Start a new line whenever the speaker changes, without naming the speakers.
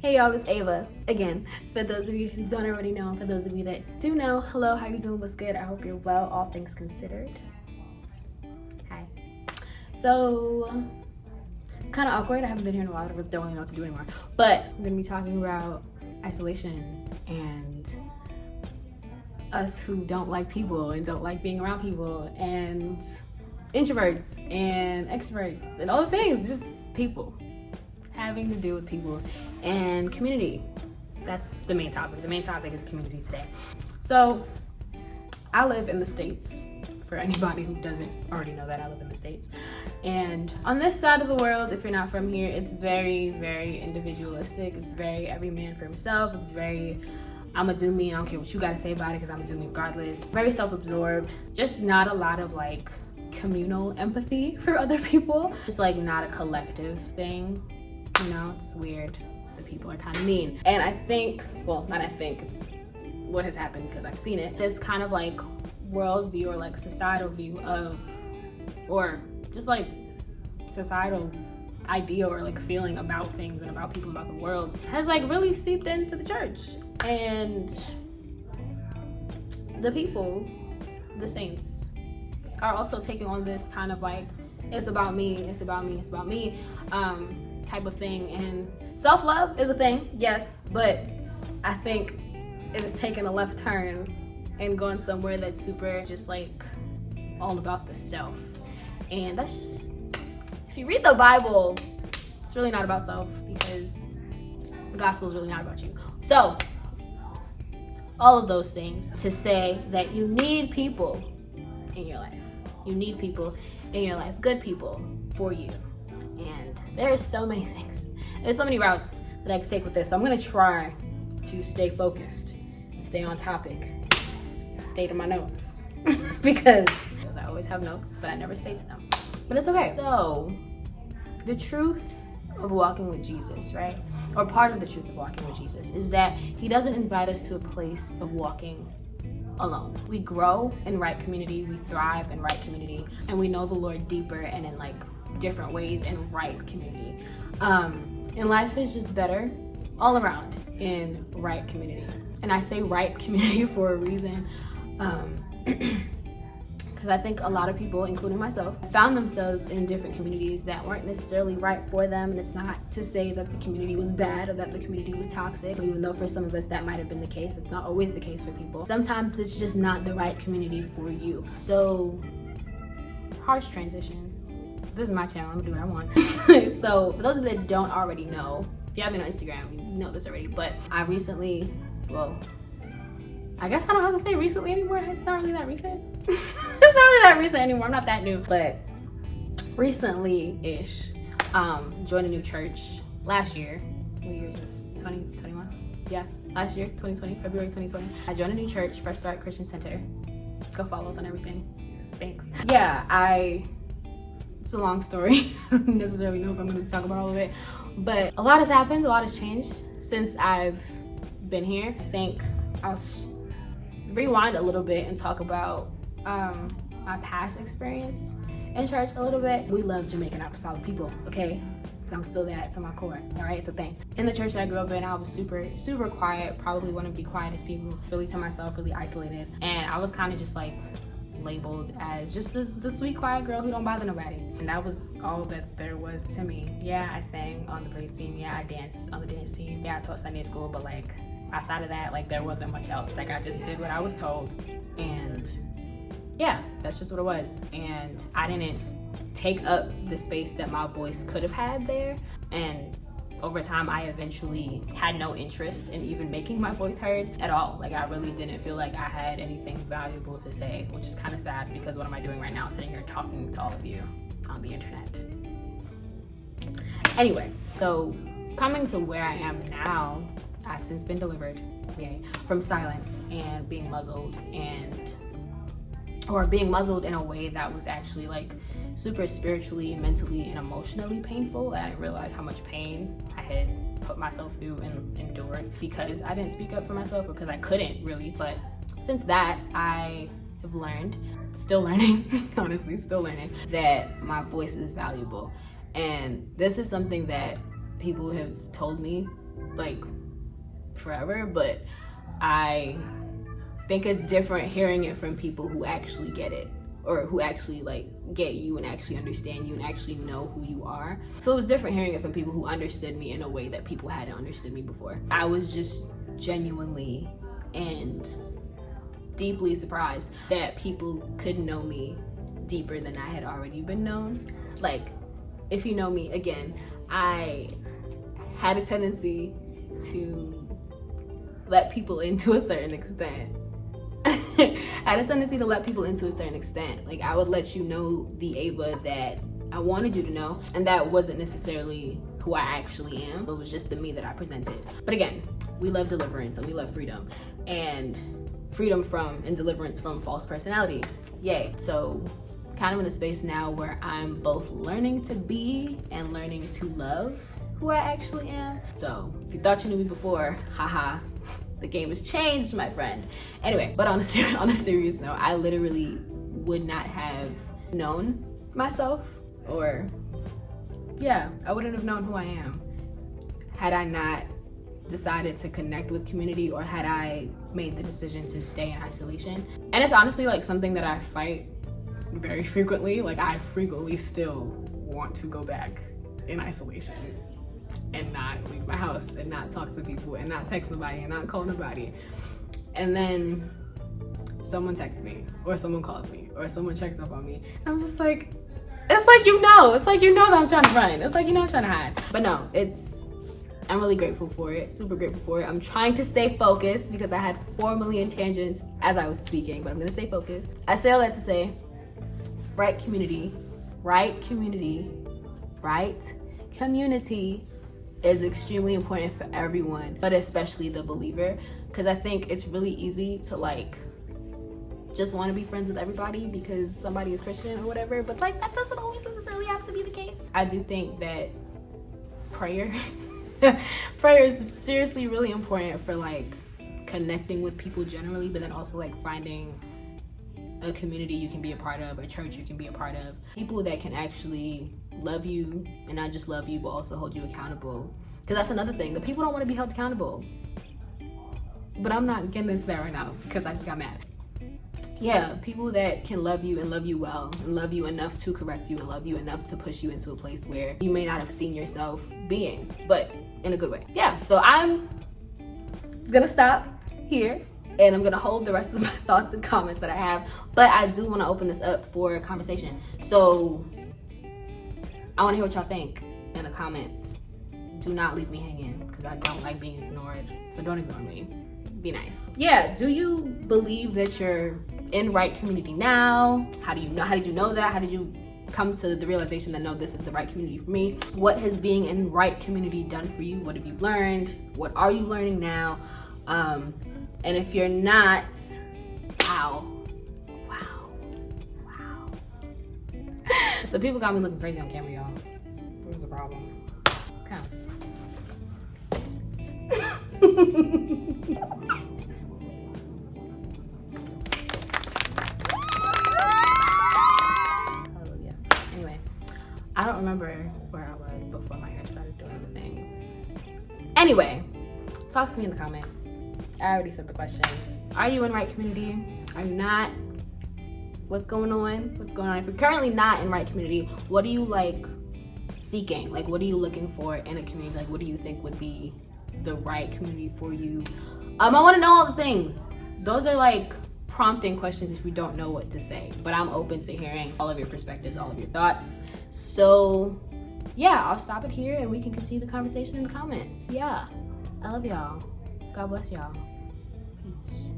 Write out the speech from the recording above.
Hey y'all, it's Ava again. For those of you who don't already know, for those of you that do know, hello, how you doing? What's good? I hope you're well, all things considered. Hi. So, it's kind of awkward. I haven't been here in a while. I don't really know what to do anymore. But I'm going to be talking about isolation and us who don't like people and don't like being around people and introverts and extroverts and all the things, just people. Having to do with people and community. That's the main topic. The main topic is community today. So I live in the States. For anybody who doesn't already know that, I live in the States. And on this side of the world, if you're not from here, it's very, very individualistic. It's very every man for himself. It's very, I'ma do me, I don't care what you gotta say about it because I'ma do me regardless. Very self-absorbed. Just not a lot of like communal empathy for other people. Just like not a collective thing. You know, it's weird. The people are kind of mean. And I think, well, not I think, it's what has happened because I've seen it. This kind of like worldview or like societal view of, or just like societal idea or like feeling about things and about people, about the world has like really seeped into the church. And the people, the saints, are also taking on this kind of like, it's about me, it's about me, it's about me, type of thing. And self-love is a thing, yes, but I think it is taking a left turn and going somewhere that's super just like all about the self. And that's just, if you read the Bible, it's really not about self because the gospel is really not about you. So all of those things to say that you need people in your life. You need people in your life, good people for you. And there's so many things. There's so many routes that I could take with this. So I'm gonna try to stay focused and stay on topic, stay to my notes because I always have notes, but I never stay to them. But it's okay. So the truth of walking with Jesus, right? Or part of the truth of walking with Jesus is that he doesn't invite us to a place of walking alone. We grow in right community, we thrive in right community, and we know the Lord deeper and in like different ways in right community. And life is just better all around in right community. And I say right community for a reason, because I think a lot of people, including myself, found themselves in different communities that weren't necessarily right for them. And it's not to say that the community was bad or that the community was toxic, even though for some of us that might have been the case. It's not always the case for people. Sometimes it's just not the right community for you. So, harsh transition. This is my channel, I'm gonna do what I want. So for those of you that don't already know, if you have me on Instagram, you know this already, but I recently, well, I guess I don't have to say recently anymore. It's not really that recent. It's not really that recent anymore. I'm not that new, but recently-ish, joined a new church last year. What year is this? 2021? Yeah, last year, 2020, February 2020. I joined a new church, First Start Christian Center. Go follow us on everything. Thanks. Yeah, it's a long story. I don't necessarily know if I'm going to talk about all of it, but a lot has happened, a lot has changed since I've been here. I think I'll rewind a little bit and talk about my past experience in church a little bit. We love Jamaican apostolic people, okay? So I'm still that to my core, all right? It's a thing. In the church that I grew up in, I was super, super quiet, probably one of the quietest people, really to myself, really isolated. And I was kind of just like labeled as just the sweet quiet girl who don't bother nobody, and that was all that there was to me. Yeah, I sang on the praise team, yeah, I danced on the dance team, yeah, I taught Sunday school, but like outside of that, like there wasn't much else. Like I just did what I was told, and yeah, that's just what it was. And I didn't take up the space that my voice could have had there, and over time, I eventually had no interest in even making my voice heard at all. Like I really didn't feel like I had anything valuable to say, which is kind of sad because what am I doing right now? Sitting here talking to all of you on the internet. Anyway, so coming to where I am now, I've since been delivered, yay, from silence and being muzzled or being muzzled in a way that was actually like super spiritually, mentally, and emotionally painful. I didn't realize how much pain I had put myself through and endured because I didn't speak up for myself or because I couldn't really. But since that, I have learned, still learning, honestly, still learning, that my voice is valuable. And this is something that people have told me like forever, but I think it's different hearing it from people who actually get it, or who actually like get you and actually understand you and actually know who you are. So it was different hearing it from people who understood me in a way that people hadn't understood me before. I was just genuinely and deeply surprised that people could know me deeper than I had already been known. Like, if you know me, again, I had a tendency to let people in to a certain extent. I had a tendency to let people into a certain extent. Like, I would let you know the Ava that I wanted you to know, and that wasn't necessarily who I actually am. It was just the me that I presented. But again, we love deliverance and we love freedom, and freedom from and deliverance from false personality. Yay. So kind of in a space now where I'm both learning to be and learning to love who I actually am. So if you thought you knew me before, haha, the game has changed, my friend. Anyway, but on a serious note, I literally would not have known myself, or yeah, I wouldn't have known who I am had I not decided to connect with community, or had I made the decision to stay in isolation. And it's honestly like something that I fight very frequently. Like, I frequently still want to go back in isolation and not leave my house and not talk to people and not text nobody and not call nobody. And then someone texts me, or someone calls me, or someone checks up on me. I'm just like, it's like, it's like, that I'm trying to run. It's like, I'm trying to hide. But no, I'm really grateful for it, super grateful for it. I'm trying to stay focused because I had 4 million tangents as I was speaking, but I'm gonna stay focused. I say all that to say, right community is extremely important for everyone, but especially the believer, because I think it's really easy to like just want to be friends with everybody because somebody is Christian or whatever, but like that doesn't always necessarily have to be the case. I do think that prayer is seriously really important for like connecting with people generally, but then also like finding a community you can be a part of, a church you can be a part of, people that can actually love you, and not just love you but also hold you accountable. Because that's another thing, the people don't want to be held accountable, but I'm not getting into that right now because I just got mad. Yeah, people that can love you and love you well and love you enough to correct you and love you enough to push you into a place where you may not have seen yourself being, but in a good way. Yeah, so I'm gonna stop here and I'm gonna hold the rest of my thoughts and comments that I have, but I do want to open this up for a conversation. So I want to hear what y'all think in the comments. Do not leave me hanging because I don't like being ignored, so don't ignore me. Be nice. Yeah, do you believe that you're in right community now? How did you know that? How did you come to the realization that no, this is the right community for me? What has being in right community done for you? What have you learned? What are you learning now? And if you're not, wow. The people got me looking crazy on camera, y'all. What's the problem? Okay. Hallelujah. Anyway, I don't remember where I was before my hair started doing the things. Anyway, talk to me in the comments. I already said the questions. Are you in right community? Are you not? What's going on? If you're currently not in right community, what are you like seeking? Like, what are you looking for in a community? Like, what do you think would be the right community for you? I want to know all the things. Those are like prompting questions if you don't know what to say, but I'm open to hearing all of your perspectives, all of your thoughts. So yeah, I'll stop it here and we can continue the conversation in the comments. Yeah, I love y'all. God bless y'all. Peace.